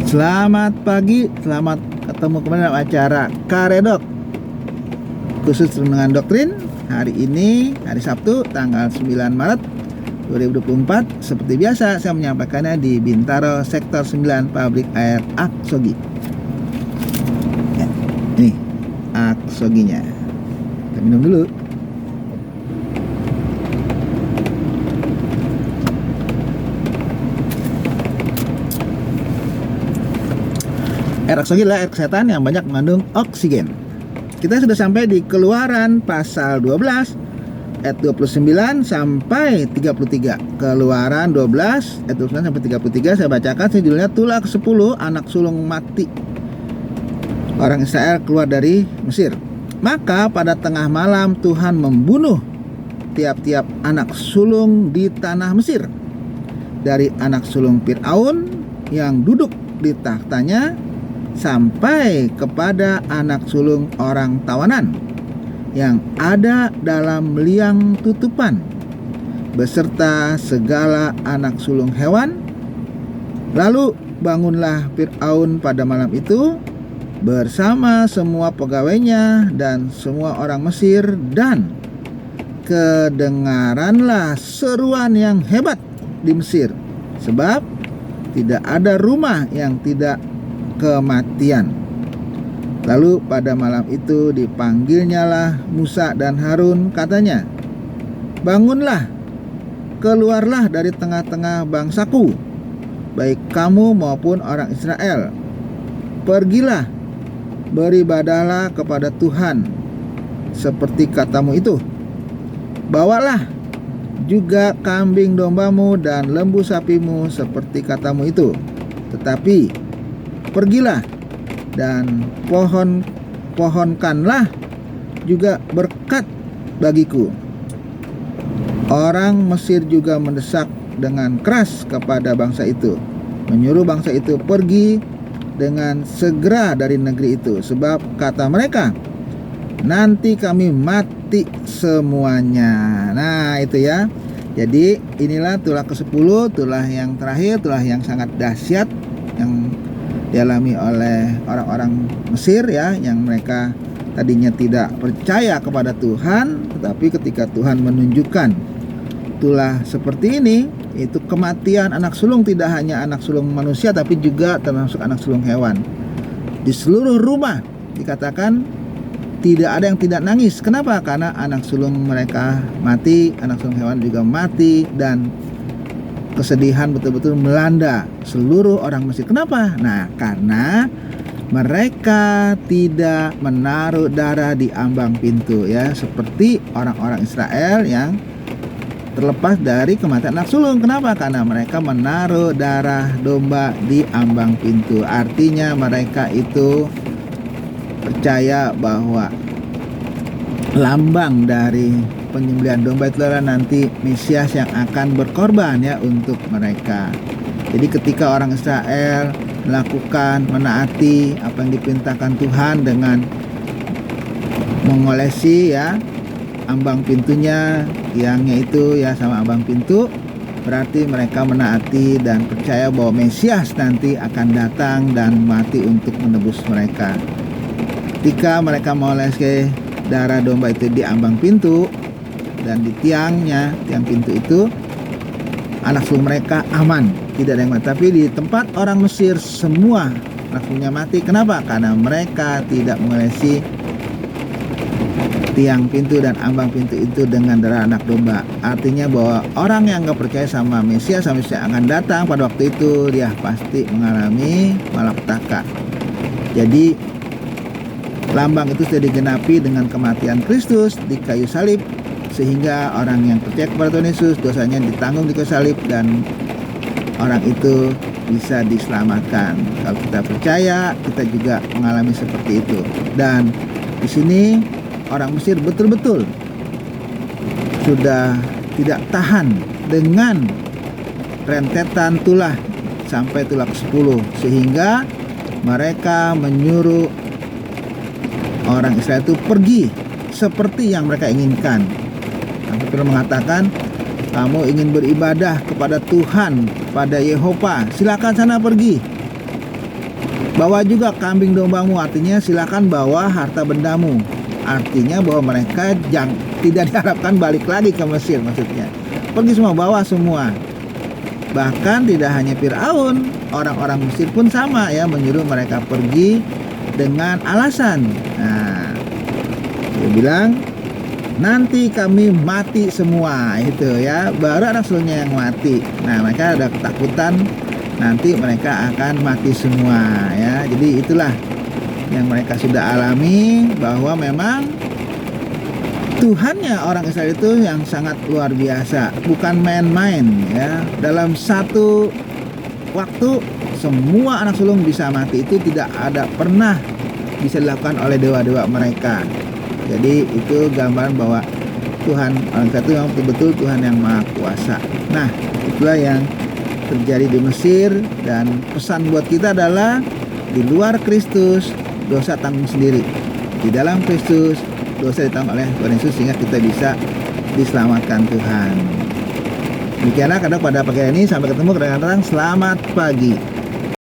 Selamat pagi, selamat ketemu kembali dalam acara Karedok khusus dengan doktrin. Hari ini hari Sabtu tanggal 9 Maret 2024. Seperti biasa saya menyampaikannya di Bintaro Sektor 9 Pabrik Air Aksogi. Ini Aksoginya. Kita minum dulu. Air aksogi adalah air kesehatan yang banyak mengandung oksigen. Kita sudah sampai di Keluaran pasal 12 ayat 29 sampai 33. Keluaran 12 ayat 29 sampai 33 saya bacakan, judulnya tulah ke-10 anak sulung mati. Orang Israel keluar dari Mesir. Maka pada tengah malam Tuhan membunuh tiap-tiap anak sulung di tanah Mesir, dari anak sulung Fir'aun yang duduk di tahtanya sampai kepada anak sulung orang tawanan yang ada dalam liang tutupan, beserta segala anak sulung hewan. Lalu bangunlah Fir'aun pada malam itu bersama semua pegawainya dan semua orang Mesir, dan kedengaranlah seruan yang hebat di Mesir, sebab tidak ada rumah yang tidak kematian. Lalu pada malam itu dipanggilnyalah Musa dan Harun, katanya, bangunlah, keluarlah dari tengah-tengah bangsaku, baik kamu maupun orang Israel. Pergilah, beribadahlah kepada Tuhan seperti katamu itu. Bawalah juga kambing dombamu dan lembu sapimu seperti katamu itu. Tetapi pergilah dan pohonkanlah juga berkat bagiku. Orang Mesir juga mendesak dengan keras kepada bangsa itu, menyuruh bangsa itu pergi dengan segera dari negeri itu, sebab kata mereka, nanti kami mati semuanya. Nah itu ya. Jadi inilah tulah ke-10, tulah yang terakhir, tulah yang sangat dahsyat yang dialami oleh orang-orang Mesir ya, yang mereka tadinya tidak percaya kepada Tuhan, tetapi ketika Tuhan menunjukkan tulah seperti ini, itu kematian anak sulung, tidak hanya anak sulung manusia tapi juga termasuk anak sulung hewan. Di seluruh rumah dikatakan tidak ada yang tidak nangis. Kenapa? Karena anak sulung mereka mati, anak sulung hewan juga mati, dan kesedihan betul-betul melanda seluruh orang Mesir. Kenapa? Nah, karena mereka tidak menaruh darah di ambang pintu ya, seperti orang-orang Israel yang terlepas dari kematian anak sulung. Kenapa? Karena mereka menaruh darah domba di ambang pintu. Artinya mereka itu percaya bahwa lambang dari penyembelihan domba itu adalah nanti Mesias yang akan berkorban ya untuk mereka. Jadi ketika orang Israel melakukan, menaati apa yang diperintahkan Tuhan dengan mengolesi ya ambang pintunya, tiangnya itu ya sama ambang pintu, berarti mereka menaati dan percaya bahwa Mesias nanti akan datang dan mati untuk menebus mereka. Ketika mereka mengolesi darah domba itu di ambang pintu dan di tiangnya, tiang pintu itu, anak sulung mereka aman, tidak ada yang mati. Tapi di tempat orang Mesir semua anak sulungnya mati. Kenapa? Karena mereka tidak mengolesi tiang pintu dan ambang pintu itu dengan darah anak domba. Artinya bahwa orang yang gak percaya sama Mesias akan datang pada waktu itu, dia pasti mengalami malapetaka. Jadi lambang itu sudah digenapi dengan kematian Kristus di kayu salib, sehingga orang yang percaya kepada Tuhan Yesus dosanya ditanggung di kayu salib dan orang itu bisa diselamatkan. Kalau kita percaya, kita juga mengalami seperti itu. Dan di sini orang Mesir betul-betul sudah tidak tahan dengan rentetan tulah sampai tulah ke-10, sehingga mereka menyuruh orang Israel itu pergi seperti yang mereka inginkan. Firman mengatakan, kamu ingin beribadah kepada Tuhan, pada Yehova, silakan sana pergi. Bawa juga kambing dombamu, artinya silakan bawa harta bendamu. Artinya bahwa mereka tidak diharapkan balik lagi ke Mesir, maksudnya. Pergi semua, bawa semua. Bahkan tidak hanya Firaun, orang-orang Mesir pun sama ya, menyuruh mereka pergi dengan alasan. Nah, dia bilang, nanti kami mati semua, itu ya, baru anak sulungnya yang mati. Nah, mereka ada ketakutan nanti mereka akan mati semua ya. Jadi itulah yang mereka sudah alami, bahwa memang Tuhannya orang Israel itu yang sangat luar biasa, bukan main-main ya. Dalam satu waktu semua anak sulung bisa mati, itu tidak ada pernah bisa dilakukan oleh dewa-dewa mereka. Jadi itu gambaran bahwa Tuhan orang Israel itu yang betul-betul Tuhan yang Maha Kuasa. Nah, itulah yang terjadi di Mesir, dan pesan buat kita adalah di luar Kristus dosa tanggung sendiri, di dalam Kristus dosa ditanggung oleh Tuhan Yesus sehingga kita bisa diselamatkan Tuhan. Demikianlah kadang pada pagi ini, sampai ketemu kadang-kadang, selamat pagi.